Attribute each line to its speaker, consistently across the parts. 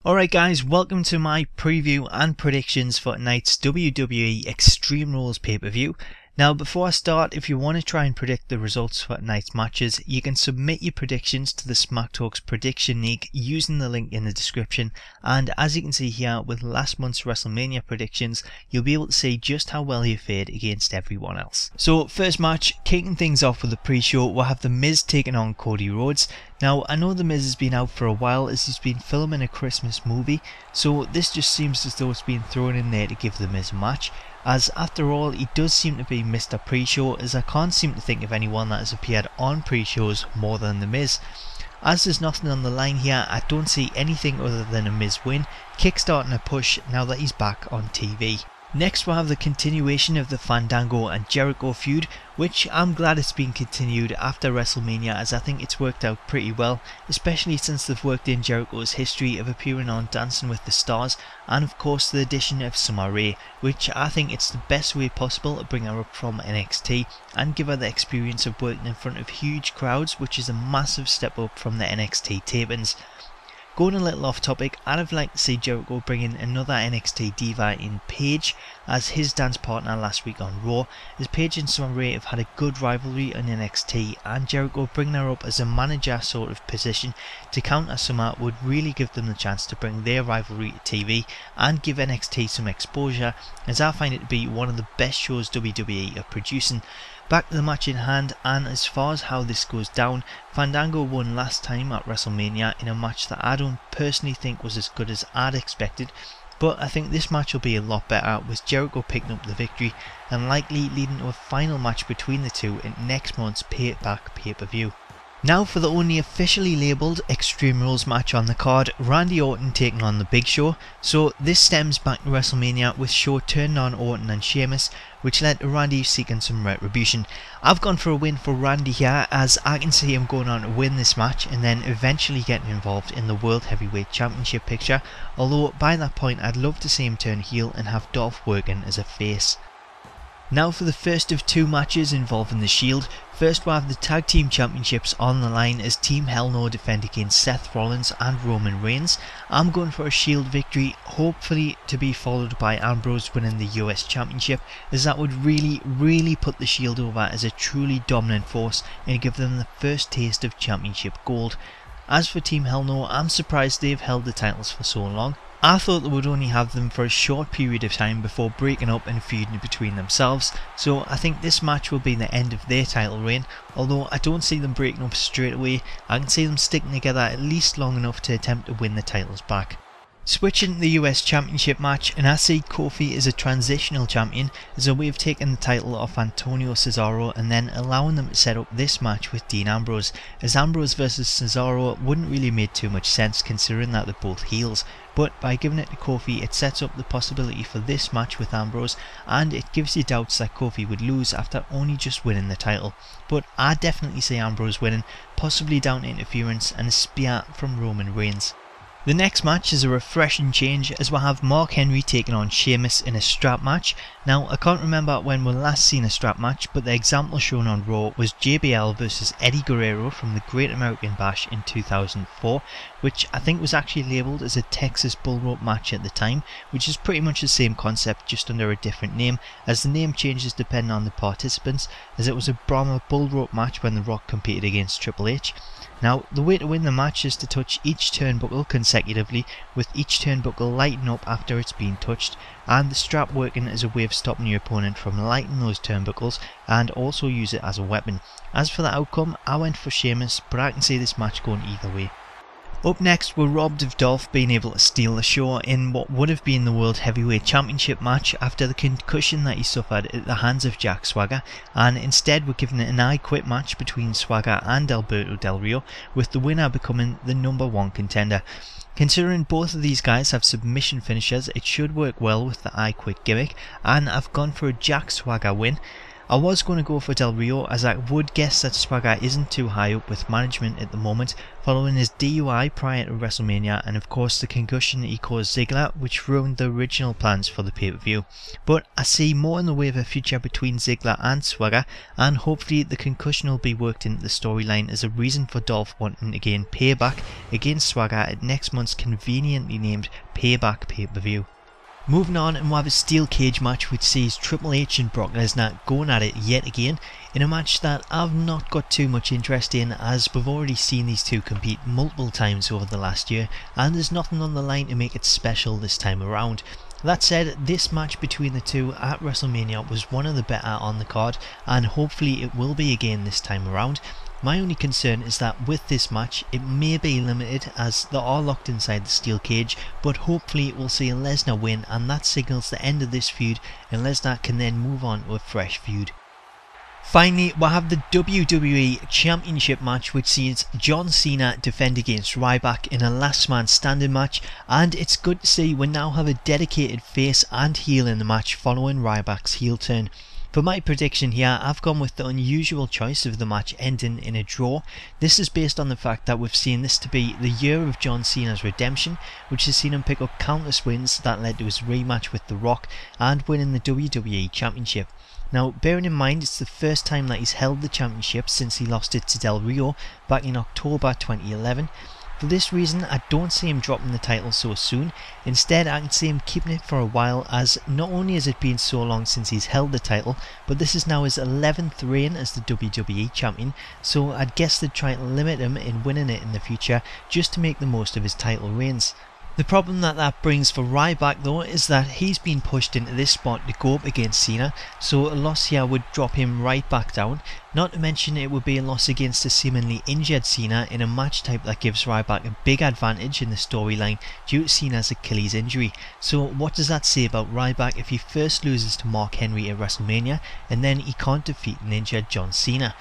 Speaker 1: Alright guys, welcome to my preview and predictions for tonight's WWE Extreme Rules pay-per-view. Now before I start, if you want to try and predict the results for tonight's matches, you can submit your predictions to the Smacktalks Prediction League using the link in the description, and as you can see here with last month's WrestleMania predictions, you'll be able to see just how well you fared against everyone else. So first match, kicking things off with the pre-show, we'll have The Miz taking on Cody Rhodes. Now I know The Miz has been out for a while as he's been filming a Christmas movie, so this just seems as though it's been thrown in there to give The Miz a match, as after all he does seem to be Mr. Pre-Show, as I can't seem to think of anyone that has appeared on pre-shows more than The Miz. As there's nothing on the line here, I don't see anything other than a Miz win, kickstarting a push now that he's back on TV. Next we'll have the continuation of the Fandango and Jericho feud, which I'm glad it's been continued after WrestleMania, as I think it's worked out pretty well, especially since they've worked in Jericho's history of appearing on Dancing with the Stars, and of course the addition of Summer Rae, which I think it's the best way possible to bring her up from NXT and give her the experience of working in front of huge crowds, which is a massive step up from the NXT tapings. Going a little off topic, I'd have liked to see Jericho bring in another NXT diva in Paige as his dance partner last week on Raw, as Paige and Summer Rae have had a good rivalry on NXT, and Jericho bringing her up as a manager sort of position to counter Summer would really give them the chance to bring their rivalry to TV and give NXT some exposure, as I find it to be one of the best shows WWE are producing. Back to the match in hand, and as far as how this goes down, Fandango won last time at WrestleMania in a match that I don't personally think was as good as I'd expected, but I think this match will be a lot better, with Jericho picking up the victory and likely leading to a final match between the two in next month's Payback pay-per-view. Now for the only officially labelled Extreme Rules match on the card, Randy Orton taking on the Big Show. So this stems back to WrestleMania, with Show turning on Orton and Sheamus, which led to Randy seeking some retribution. I've gone for a win for Randy here, as I can see him going on to win this match and then eventually getting involved in the World Heavyweight Championship picture, although by that point I'd love to see him turn heel and have Dolph working as a face. Now for the first of two matches involving the Shield. First we'll have the Tag Team Championships on the line as Team Hell No defend against Seth Rollins and Roman Reigns. I'm going for a Shield victory, hopefully to be followed by Ambrose winning the US Championship, as that would really put the Shield over as a truly dominant force and give them the first taste of Championship gold. As for Team Hell No, I'm surprised they've held the titles for so long. I thought they would only have them for a short period of time before breaking up and feuding between themselves, so I think this match will be the end of their title reign, although I don't see them breaking up straight away. I can see them sticking together at least long enough to attempt to win the titles back. Switching to the US Championship match, and I see Kofi as a transitional champion as a way of taking the title off Antonio Cesaro and then allowing them to set up this match with Dean Ambrose, as Ambrose versus Cesaro wouldn't really make too much sense considering that they're both heels, but by giving it to Kofi it sets up the possibility for this match with Ambrose, and it gives you doubts that Kofi would lose after only just winning the title. But I definitely see Ambrose winning, possibly down to interference and a spear from Roman Reigns. The next match is a refreshing change, as we'll have Mark Henry taking on Sheamus in a strap match. Now I can't remember when we last seen a strap match, but the example shown on Raw was JBL versus Eddie Guerrero from the Great American Bash in 2004, which I think was actually labelled as a Texas Bull Rope match at the time, which is pretty much the same concept just under a different name, as the name changes depending on the participants, as it was a Brahma Bull Rope match when The Rock competed against Triple H. Now the way to win the match is to touch each turnbuckle consecutively, with each turnbuckle lighting up after it's been touched, and the strap working as a way of stopping your opponent from lighting those turnbuckles and also use it as a weapon. As for the outcome, I went for Sheamus, but I can see this match going either way. Up next, we're robbed of Dolph being able to steal the show in what would have been the World Heavyweight Championship match after the concussion that he suffered at the hands of Jack Swagger, and instead we're given an I Quit match between Swagger and Alberto Del Rio, with the winner becoming the #1 contender. Considering both of these guys have submission finishers, it should work well with the I Quit gimmick, and I've gone for a Jack Swagger win. I was going to go for Del Rio, as I would guess that Swagger isn't too high up with management at the moment, following his DUI prior to WrestleMania and of course the concussion he caused Ziggler, which ruined the original plans for the pay-per-view. But I see more in the way of a future between Ziggler and Swagger, and hopefully the concussion will be worked into the storyline as a reason for Dolph wanting to gain payback against Swagger at next month's conveniently named Payback pay-per-view. Moving on, and we have a steel cage match which sees Triple H and Brock Lesnar going at it yet again in a match that I've not got too much interest in, as we've already seen these two compete multiple times over the last year and there's nothing on the line to make it special this time around. That said, this match between the two at WrestleMania was one of the better on the card, and hopefully it will be again this time around. My only concern is that with this match it may be limited as they are locked inside the steel cage, but hopefully we'll see Lesnar win and that signals the end of this feud and Lesnar can then move on to a fresh feud. Finally, we'll have the WWE Championship match which sees John Cena defend against Ryback in a last man standing match, and it's good to see we now have a dedicated face and heel in the match following Ryback's heel turn. For my prediction here, I've gone with the unusual choice of the match ending in a draw. This is based on the fact that we've seen this to be the year of John Cena's redemption, which has seen him pick up countless wins that led to his rematch with The Rock and winning the WWE Championship. Now, bearing in mind it's the first time that he's held the championship since he lost it to Del Rio back in October 2011. For this reason, I don't see him dropping the title so soon. Instead, I can see him keeping it for a while, as not only has it been so long since he's held the title, but this is now his 11th reign as the WWE Champion, so I'd guess they'd try to limit him in winning it in the future just to make the most of his title reigns. The problem that brings for Ryback though is that he's been pushed into this spot to go up against Cena, so a loss here would drop him right back down. Not to mention it would be a loss against a seemingly injured Cena in a match type that gives Ryback a big advantage in the storyline due to Cena's Achilles injury. So what does that say about Ryback if he first loses to Mark Henry at WrestleMania and then he can't defeat an injured John Cena?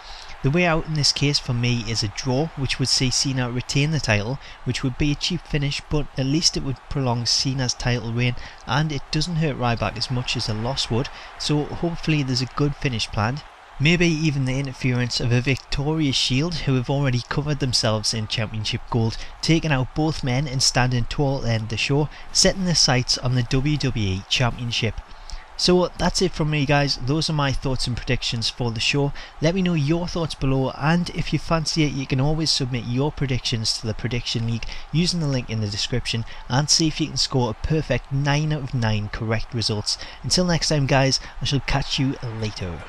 Speaker 1: The way out in this case for me is a draw, which would see Cena retain the title, which would be a cheap finish, but at least it would prolong Cena's title reign and it doesn't hurt Ryback as much as a loss would, so hopefully there's a good finish planned. Maybe even the interference of a victorious Shield, who have already covered themselves in championship gold, taking out both men and standing tall at the end of the show, setting their sights on the WWE Championship. So that's it from me guys, those are my thoughts and predictions for the show. Let me know your thoughts below, and if you fancy it you can always submit your predictions to the Prediction League using the link in the description and see if you can score a perfect 9 out of 9 correct results. Until next time guys, I shall catch you later.